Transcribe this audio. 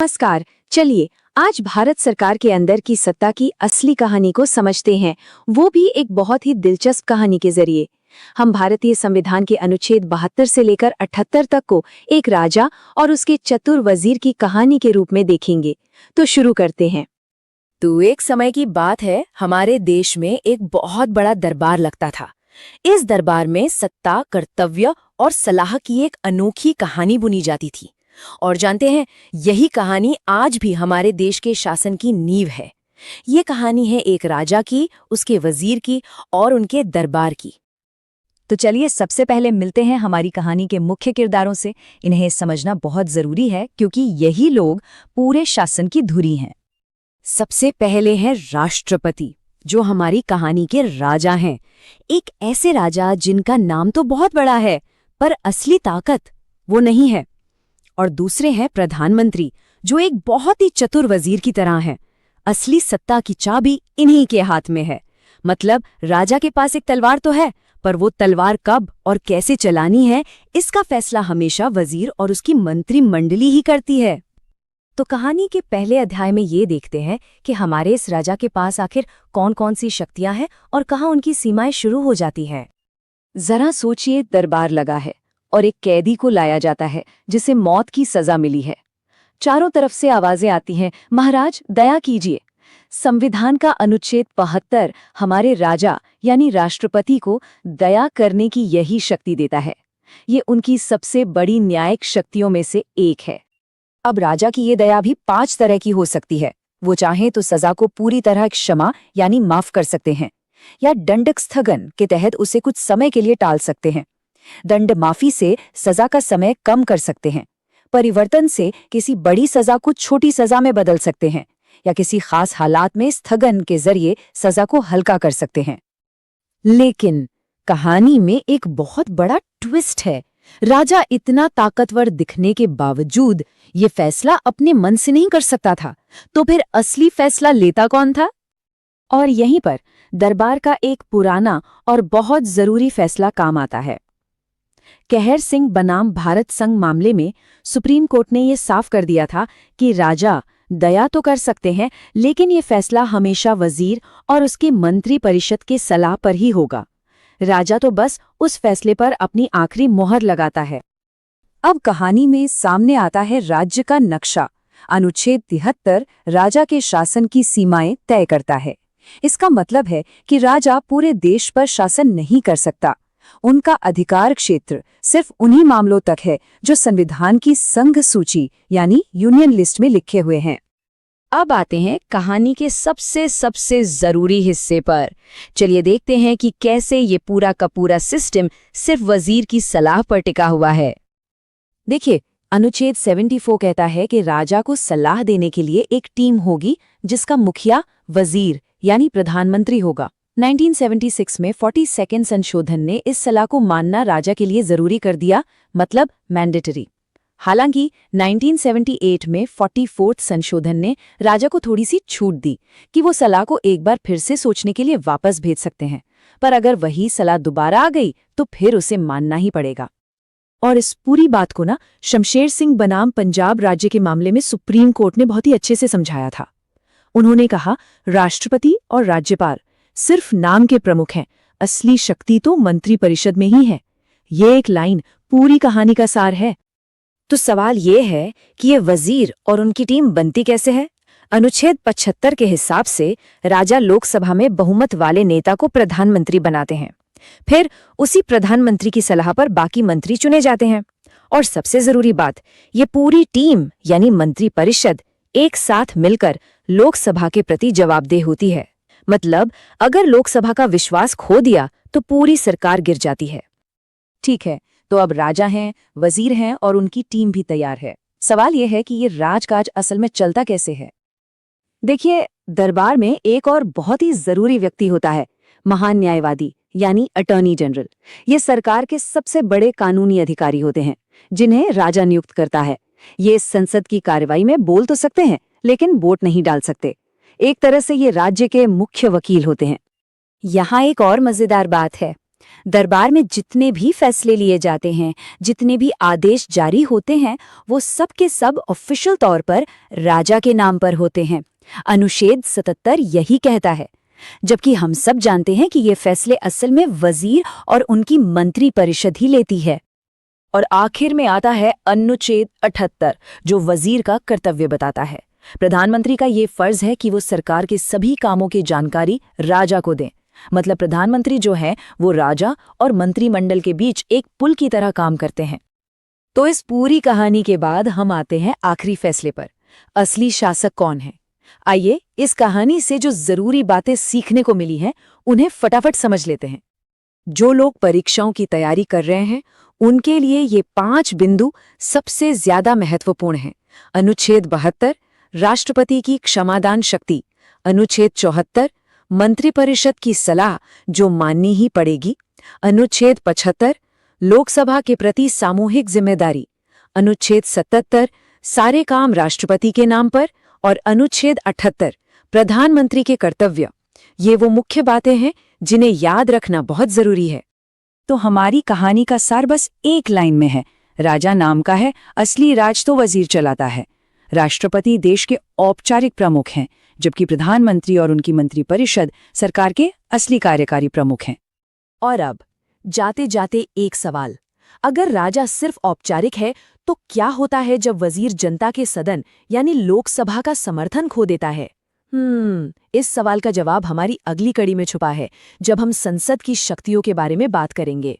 नमस्कार। चलिए आज भारत सरकार के अंदर की सत्ता की असली कहानी को समझते हैं, वो भी एक बहुत ही दिलचस्प कहानी के जरिए। हम भारतीय संविधान के अनुच्छेद 72 से लेकर 78 तक को एक राजा और उसके चतुर वजीर की कहानी के रूप में देखेंगे। तो शुरू करते हैं। तो एक समय की बात है, हमारे देश में एक बहुत बड़ा दरबार लगता था। इस दरबार में सत्ता, कर्तव्य और सलाह की एक अनोखी कहानी बुनी जाती थी। और जानते हैं, यही कहानी आज भी हमारे देश के शासन की नींव है। ये कहानी है एक राजा की, उसके वजीर की और उनके दरबार की। तो चलिए सबसे पहले मिलते हैं हमारी कहानी के मुख्य किरदारों से। इन्हें समझना बहुत जरूरी है क्योंकि यही लोग पूरे शासन की धुरी हैं। सबसे पहले है राष्ट्रपति, जो हमारी कहानी के राजा हैं। एक ऐसे राजा जिनका नाम तो बहुत बड़ा है, पर असली ताकत वो नहीं है। और दूसरे हैं प्रधानमंत्री, जो एक बहुत ही चतुर वजीर की तरह है। असली सत्ता की चाबी इन्हीं के हाथ में है। मतलब राजा के पास एक तलवार तो है, पर वो तलवार कब और कैसे चलानी है, इसका फैसला हमेशा वजीर और उसकी मंत्रिमंडली ही करती है। तो कहानी के पहले अध्याय में ये देखते हैं कि हमारे इस राजा के पास आखिर कौन कौन सी शक्तियां हैं और कहाँ उनकी सीमाएं शुरू हो जाती हैं। जरा सोचिए, दरबार लगा है और एक कैदी को लाया जाता है जिसे मौत की सजा मिली है। चारों तरफ से आवाजें आती हैं, महाराज दया कीजिए। संविधान का अनुच्छेद 72 हमारे राजा यानी राष्ट्रपति को दया करने की यही शक्ति देता है। ये उनकी सबसे बड़ी न्यायिक शक्तियों में से एक है। अब राजा की ये दया भी 5 तरह की हो सकती है। वो चाहें तो सजा को पूरी तरह क्षमा यानी माफ कर सकते हैं, या दंडक स्थगन के तहत उसे कुछ समय के लिए टाल सकते हैं। दंड माफी से सजा का समय कम कर सकते हैं। परिवर्तन से किसी बड़ी सजा को छोटी सजा में बदल सकते हैं, या किसी खास हालात में स्थगन के जरिए सजा को हल्का कर सकते हैं। लेकिन कहानी में एक बहुत बड़ा ट्विस्ट है। राजा इतना ताकतवर दिखने के बावजूद ये फैसला अपने मन से नहीं कर सकता था। तो फिर असली फैसला लेता कौन था? और यहीं पर दरबार का एक पुराना और बहुत जरूरी फैसला काम आता है। कहर सिंह बनाम भारत संघ मामले में सुप्रीम कोर्ट ने यह साफ कर दिया था कि राजा दया तो कर सकते हैं, लेकिन ये फैसला हमेशा वजीर और उसकी मंत्री परिषद के सलाह पर ही होगा। राजा तो बस उस फैसले पर अपनी आखिरी मोहर लगाता है। अब कहानी में सामने आता है राज्य का नक्शा। अनुच्छेद 73 राजा के शासन की सीमाएं तय करता है। इसका मतलब है कि राजा पूरे देश पर शासन नहीं कर सकता। उनका अधिकार क्षेत्र सिर्फ उन्हीं मामलों तक है जो संविधान की संघ सूची यानी यूनियन लिस्ट में लिखे हुए हैं। अब आते हैं कहानी के सबसे जरूरी हिस्से पर। चलिए देखते हैं कि कैसे ये पूरा का पूरा सिस्टम सिर्फ वजीर की सलाह पर टिका हुआ है। देखिए, अनुच्छेद 74 कहता है कि राजा को सलाह देने के लिए एक टीम होगी जिसका मुखिया वजीर यानी प्रधानमंत्री होगा। 1976 में 42nd संशोधन ने इस सलाह को मानना राजा के लिए जरूरी कर दिया, मतलब मैंडेटरी। हालांकि 1978 में 44th संशोधन ने राजा को थोड़ी सी छूट दी कि वो सलाह को एक बार फिर से सोचने के लिए वापस भेज सकते हैं, पर अगर वही सलाह दोबारा आ गई तो फिर उसे मानना ही पड़ेगा। और इस पूरी बात को शमशेर सिंह बनाम पंजाब राज्य के मामले में सुप्रीम कोर्ट ने बहुत ही अच्छे से समझाया था। उन्होंने कहा, राष्ट्रपति और राज्यपाल सिर्फ नाम के प्रमुख हैं, असली शक्ति तो मंत्री परिषद में ही है। ये एक लाइन पूरी कहानी का सार है। तो सवाल ये है कि ये वजीर और उनकी टीम बनती कैसे है? अनुच्छेद 75 के हिसाब से राजा लोकसभा में बहुमत वाले नेता को प्रधानमंत्री बनाते हैं। फिर उसी प्रधानमंत्री की सलाह पर बाकी मंत्री चुने जाते हैं। और सबसे जरूरी बात, ये पूरी टीम यानी मंत्री परिषद एक साथ मिलकर लोकसभा के प्रति जवाबदेह होती है। मतलब अगर लोकसभा का विश्वास खो दिया तो पूरी सरकार गिर जाती है। ठीक है, तो अब राजा हैं, वजीर हैं और उनकी टीम भी तैयार है। सवाल यह है कि ये राजकाज असल में चलता कैसे है। देखिए, दरबार में एक और बहुत ही जरूरी व्यक्ति होता है, महान न्यायवादी यानी अटॉर्नी जनरल। ये सरकार के सबसे बड़े कानूनी अधिकारी होते हैं जिन्हें राजा नियुक्त करता है। ये संसद की कार्रवाई में बोल तो सकते हैं, लेकिन वोट नहीं डाल सकते। एक तरह से ये राज्य के मुख्य वकील होते हैं। यहाँ एक और मजेदार बात है। दरबार में जितने भी फैसले लिए जाते हैं, जितने भी आदेश जारी होते हैं, वो सब के सब ऑफिशियल तौर पर राजा के नाम पर होते हैं। अनुच्छेद 77 यही कहता है, जबकि हम सब जानते हैं कि ये फैसले असल में वजीर और उनकी मंत्री परिषद ही लेती है। और आखिर में आता है अनुच्छेद 78, जो वजीर का कर्तव्य बताता है। प्रधानमंत्री का ये फर्ज है कि वो सरकार के सभी कामों की जानकारी राजा को दें। मतलब प्रधानमंत्री जो है वो राजा और मंत्रिमंडल के बीच एक पुल की तरह काम करते हैं। तो इस पूरी कहानी के बाद हम आते हैं आखिरी फैसले पर, असली शासक कौन है। आइए इस कहानी से जो जरूरी बातें सीखने को मिली हैं उन्हें फटाफट समझ लेते हैं। जो लोग परीक्षाओं की तैयारी कर रहे हैं उनके लिए ये 5 बिंदु सबसे ज्यादा महत्वपूर्ण हैं। अनुच्छेद 72, राष्ट्रपति की क्षमादान शक्ति। अनुच्छेद 74, मंत्रिपरिषद की सलाह जो माननी ही पड़ेगी। अनुच्छेद 75, लोकसभा के प्रति सामूहिक जिम्मेदारी। अनुच्छेद 77, सारे काम राष्ट्रपति के नाम पर। और अनुच्छेद 78, प्रधानमंत्री के कर्तव्य। ये वो मुख्य बातें हैं जिन्हें याद रखना बहुत जरूरी है। तो हमारी कहानी का सार बस एक लाइन में है, राजा नाम का है, असली राज तो वजीर चलाता है। राष्ट्रपति देश के औपचारिक प्रमुख हैं, जबकि प्रधानमंत्री और उनकी मंत्रिपरिषद सरकार के असली कार्यकारी प्रमुख हैं। और अब जाते जाते एक सवाल, अगर राजा सिर्फ औपचारिक है तो क्या होता है जब वजीर जनता के सदन यानी लोकसभा का समर्थन खो देता है? इस सवाल का जवाब हमारी अगली कड़ी में छुपा है, जब हम संसद की शक्तियों के बारे में बात करेंगे।